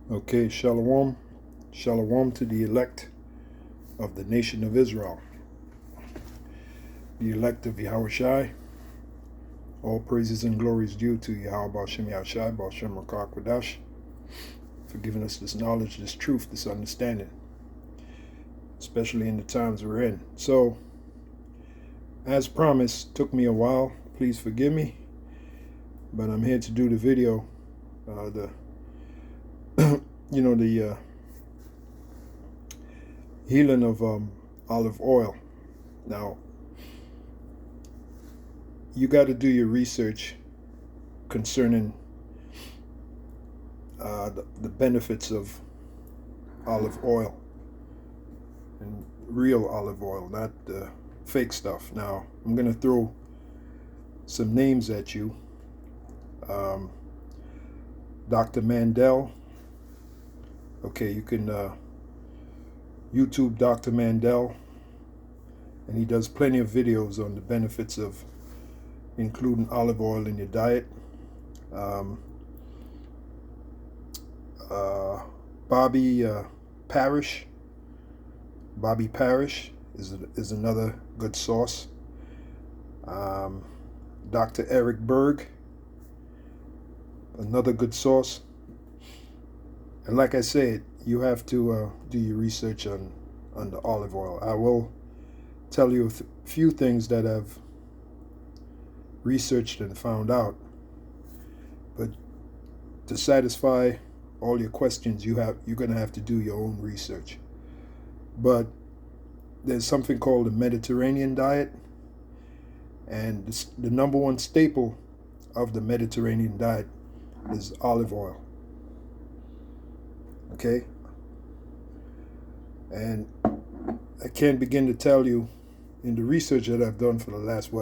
Okay, shalom. Shalom to the elect of the nation of Israel, the elect of Yahushai. All praises and glories due to Yahweh Bashem Yahushai, Bashem Rakah Kwadash, for giving us this knowledge, this truth, this understanding, especially in the times we're in. So, as promised, took me a while. Please forgive me, but I'm here to do the video. The healing of olive oil. Now, you got to do your research concerning the benefits of olive oil, and real olive oil, not the fake stuff. Now, I'm going to throw some names at you. Dr. Mandel. Okay, you can YouTube Dr. Mandel, and he does plenty of videos on the benefits of including olive oil in your diet. Bobby Parrish. Bobby Parrish is another good source. Dr. Eric Berg, another good source. And like I said, you have to do your research on the olive oil. I will tell you a few things that I've researched and found out, but to satisfy all your questions, you're going to have to do your own research. But there's something called the Mediterranean diet, and the number one staple of the Mediterranean diet is olive oil. Okay? And I can't begin to tell you, in the research that I've done for the last,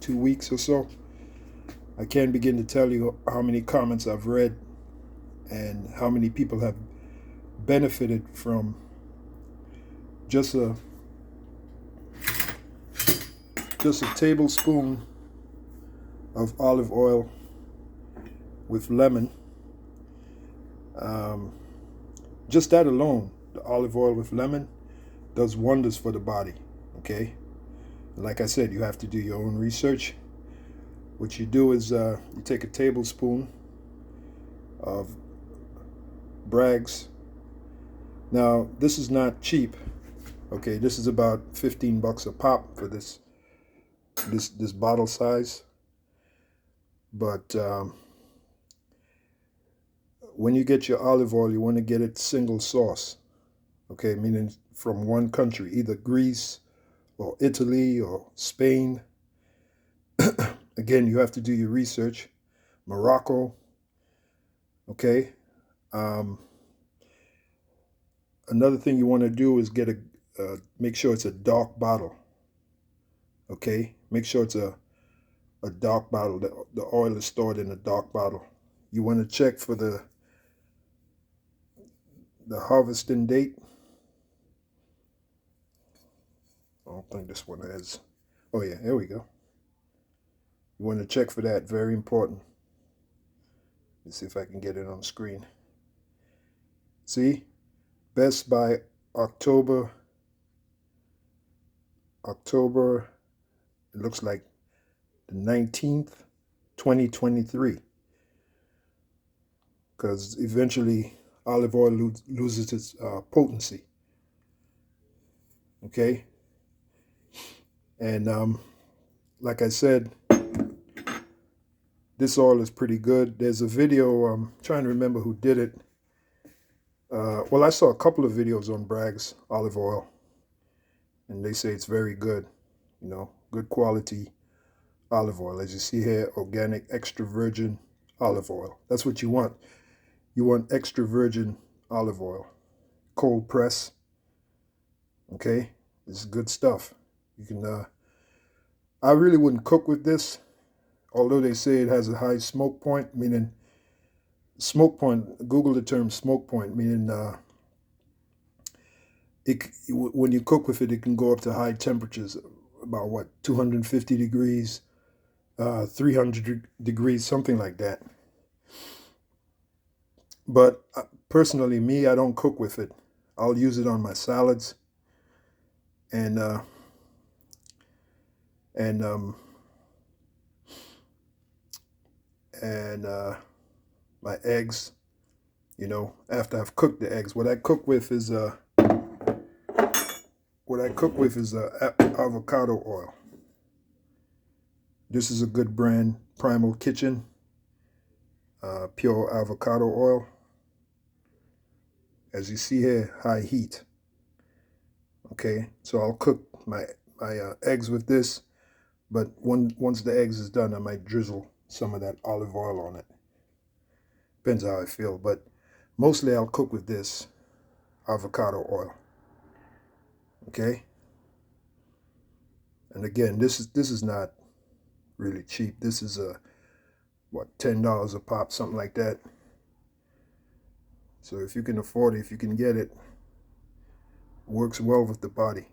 2 weeks or so, I can't begin to tell you how many comments I've read and how many people have benefited from just a tablespoon of olive oil with lemon. Just that alone, the olive oil with lemon, does wonders for the body. Okay, like I said, you have to do your own research. What you do is you take a tablespoon of Bragg's. Now, this is not cheap. Okay, this is about $15 a pop for this bottle size. But when you get your olive oil, you want to get it single source. Okay, meaning from one country, either Greece or Italy or Spain. Again, you have to do your research. Morocco. Okay. Another thing you want to do is get make sure it's a dark bottle. Okay, make sure it's a dark bottle. The oil is stored in a dark bottle. You want to check for the harvesting date. I don't think this one has. Oh yeah, there we go. You want to check for that. Very important. Let's see if I can get it on the screen. See, best by October. It looks like the 19th, 2023. Because eventually olive oil loses its potency. Okay. And like I said, this oil is pretty good. There's a video, I'm trying to remember who did it. Well, I saw a couple of videos on Bragg's olive oil, and they say it's very good. Good quality olive oil. As you see here, organic extra virgin olive oil. That's what you want. You want extra virgin olive oil. Cold press. Okay? This is good stuff. You can, I really wouldn't cook with this, although they say it has a high smoke point, meaning smoke point, Google the term smoke point, meaning when you cook with it, it can go up to high temperatures, about 250 degrees, 300 degrees, something like that. But personally, me, I don't cook with it. I'll use it on my salads and and um, and my eggs. You know, after I've cooked the eggs, what I cook with is avocado oil. This is a good brand, Primal Kitchen, pure avocado oil. As you see here, high heat. Okay, so I'll cook my eggs with this, but once the eggs is done, I might drizzle some of that olive oil on it. Depends how I feel, but mostly I'll cook with this avocado oil. Okay, and again, this is not really cheap. This is what, $10 a pop, something like that. So if you can afford it, if you can get it, works well with the body.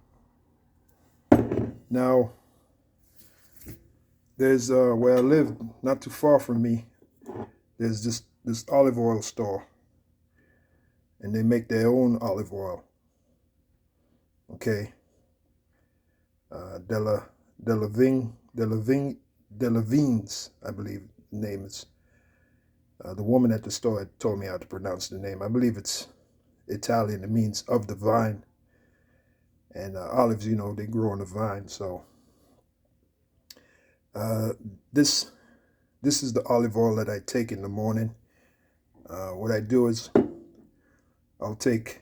Now, there's where I live, not too far from me, there's this olive oil store, and they make their own olive oil. Okay, Delavines, I believe the name is. The woman at the store had told me how to pronounce the name. I believe it's Italian. It means of the vine. And olives, you know, they grow on the vine. So this is the olive oil that I take in the morning. What I do is I'll take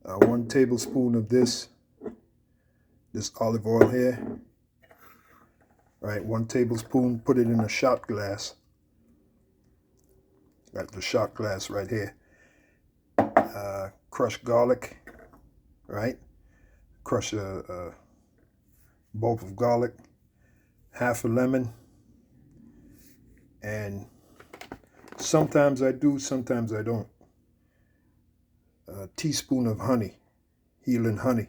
1 tablespoon of this olive oil here. Right, 1 tablespoon, put it in a shot glass. Got the shot glass right here. Crushed garlic, right? Crush a bulb of garlic, half a lemon, and sometimes I do, sometimes I don't. A teaspoon of honey, healing honey.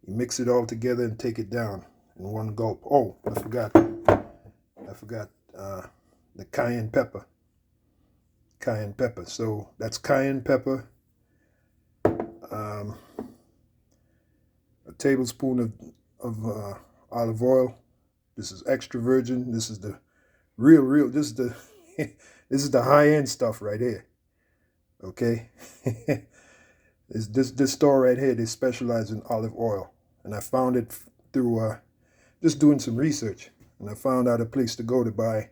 You mix it all together and take it down in 1 gulp. Oh, I forgot the cayenne pepper. Cayenne pepper. So that's cayenne pepper, a tablespoon of olive oil. This is extra virgin. This is the real. This is the this is the high-end stuff right here. Okay, this store right here, they specialize in olive oil, and I found it through just doing some research, and I found out a place to go to buy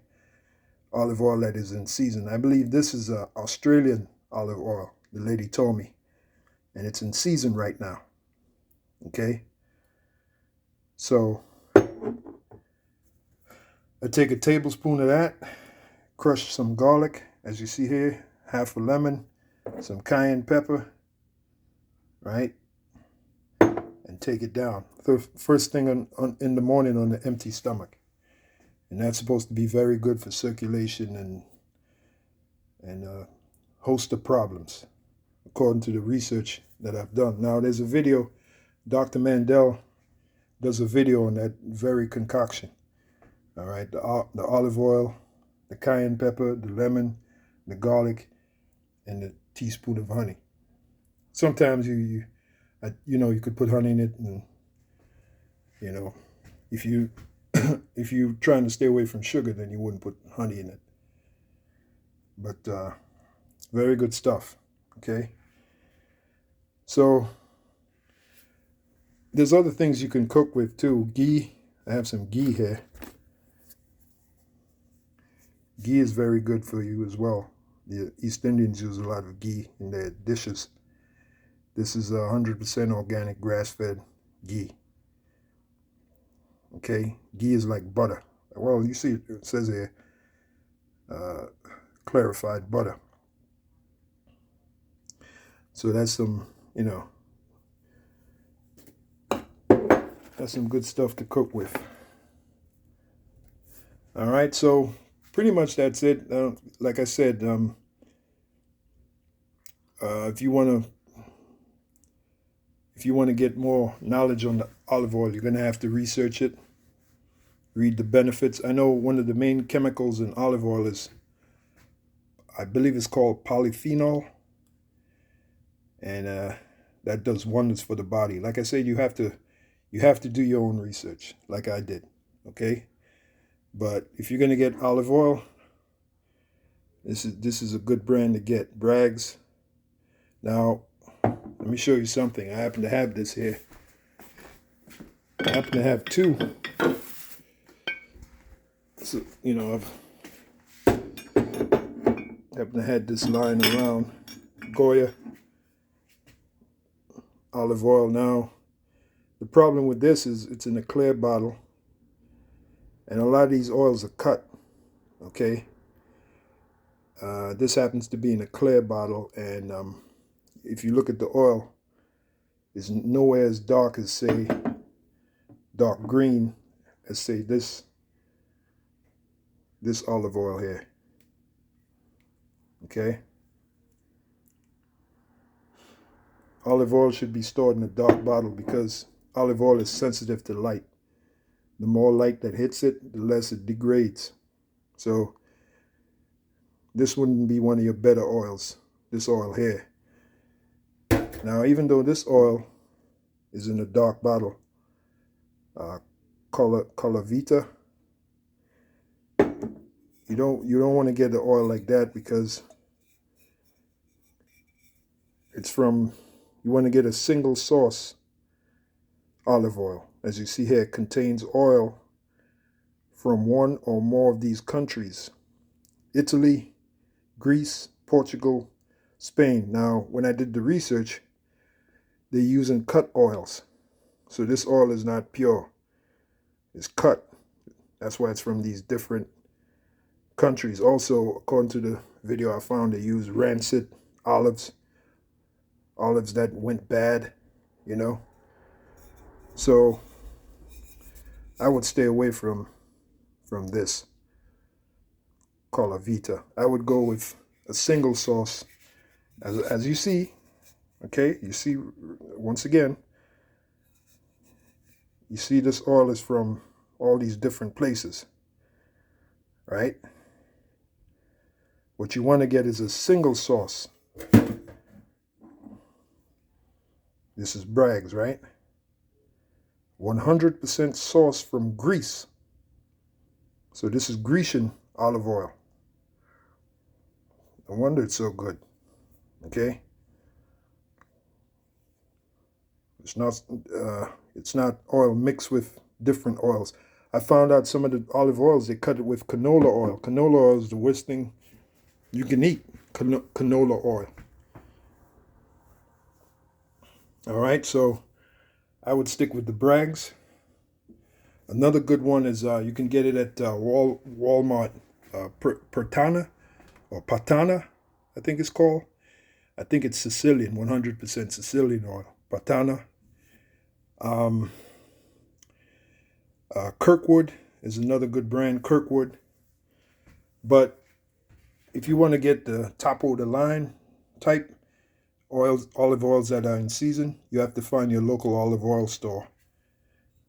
olive oil that is in season. I believe this is Australian olive oil, the lady told me, and it's in season right now. Okay, so I take a tablespoon of that, crush some garlic, as you see here, half a lemon, some cayenne pepper, right, and take it down. First thing in the morning on the empty stomach. And that's supposed to be very good for circulation and a host of problems, according to the research that I've done. Now, there's a video, Dr. Mandel does a video on that very concoction. All right, the olive oil, the cayenne pepper, the lemon, the garlic, and the teaspoon of honey. Sometimes you could put honey in it, and you know, if you if you're trying to stay away from sugar, then you wouldn't put honey in it. But very good stuff. Okay. So there's other things you can cook with too. Ghee. I have some ghee here. Ghee is very good for you as well. The East Indians use a lot of ghee in their dishes. This is 100% organic grass-fed ghee. Okay, ghee is like butter. Well, you see it says here, clarified butter. So that's some, that's some good stuff to cook with. All right, so pretty much that's it. Like I said, if you want to get more knowledge on the olive oil, you're going to have to research it, read the benefits. I know one of the main chemicals in olive oil is I believe it's called polyphenol, and that does wonders for the body. Like I said, you have to do your own research, like I did. Okay, but if you're gonna get olive oil, this is a good brand to get, Bragg's. Now, let me show you something. I happen to have this here. I happen to have two. So, you know, I've happen to had this lying around. Goya olive oil. Now, the problem with this is it's in a clear bottle, and a lot of these oils are cut. Okay, this happens to be in a clear bottle, and if you look at the oil, it's nowhere as dark as, say, dark green as, say, this olive oil here. Okay, olive oil should be stored in a dark bottle because olive oil is sensitive to light. The more light that hits it, the less it degrades. So this wouldn't be one of your better oils, this oil here. Now, even though this oil is in a dark bottle, Color Vita, you don't want to get the oil like that, because it's from, you want to get a single source olive oil. As you see here, it contains oil from one or more of these countries: Italy, Greece, Portugal, Spain. Now, when I did the research, they're using cut oils. So this oil is not pure. It's cut. That's why it's from these different countries. Also, according to the video I found, they use rancid olives that went bad, you know. So I would stay away from this Color Vita. I would go with a single source, as you see. Okay, you see, once again, you see this oil is from all these different places, right? What you want to get is a single source. This is Bragg's, right? 100% sourced from Greece. So this is Grecian olive oil. No wonder it's so good. Okay? It's not oil mixed with different oils. I found out some of the olive oils, they cut it with canola oil. Canola oil is the worst thing you can eat. Canola oil. All right, so I would stick with the Bragg's. Another good one is you can get it at Walmart. Pertana or Patana, I think it's called. I think it's Sicilian, 100% Sicilian oil. Patana. Kirkwood is another good brand, Kirkwood. But if you want to get the top of the line type oils, olive oils that are in season, you have to find your local olive oil store.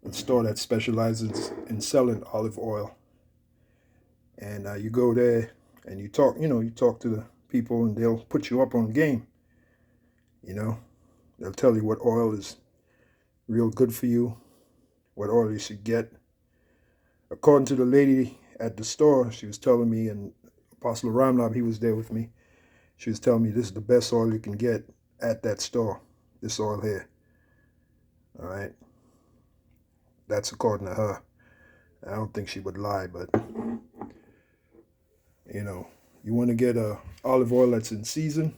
A store that specializes in selling olive oil. And you go there and you talk to the people, and they'll put you up on game. You know, they'll tell you what oil is real good for you, what oil you should get. According to the lady at the store, she was telling me, and Apostle Ramlab, he was there with me, she was telling me this is the best oil you can get at that store, this oil here. All right. That's according to her. I don't think she would lie, but, you know, you want to get a olive oil that's in season,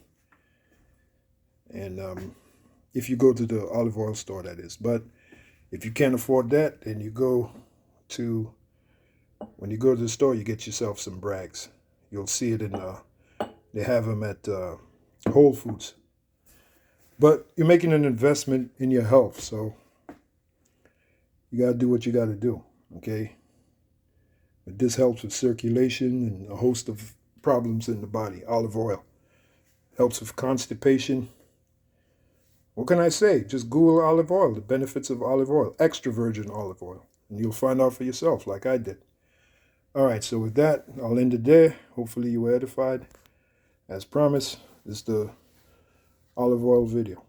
and if you go to the olive oil store, that is. But if you can't afford that, then when you go to the store, you get yourself some Bragg's. You'll see it in, they have them at Whole Foods. But you're making an investment in your health, so you got to do what you got to do, okay? But this helps with circulation and a host of problems in the body. Olive oil helps with constipation. What can I say? Just Google olive oil, the benefits of olive oil, extra virgin olive oil, and you'll find out for yourself like I did. All right, so with that, I'll end it there. Hopefully you were edified. As promised, this is the olive oil video.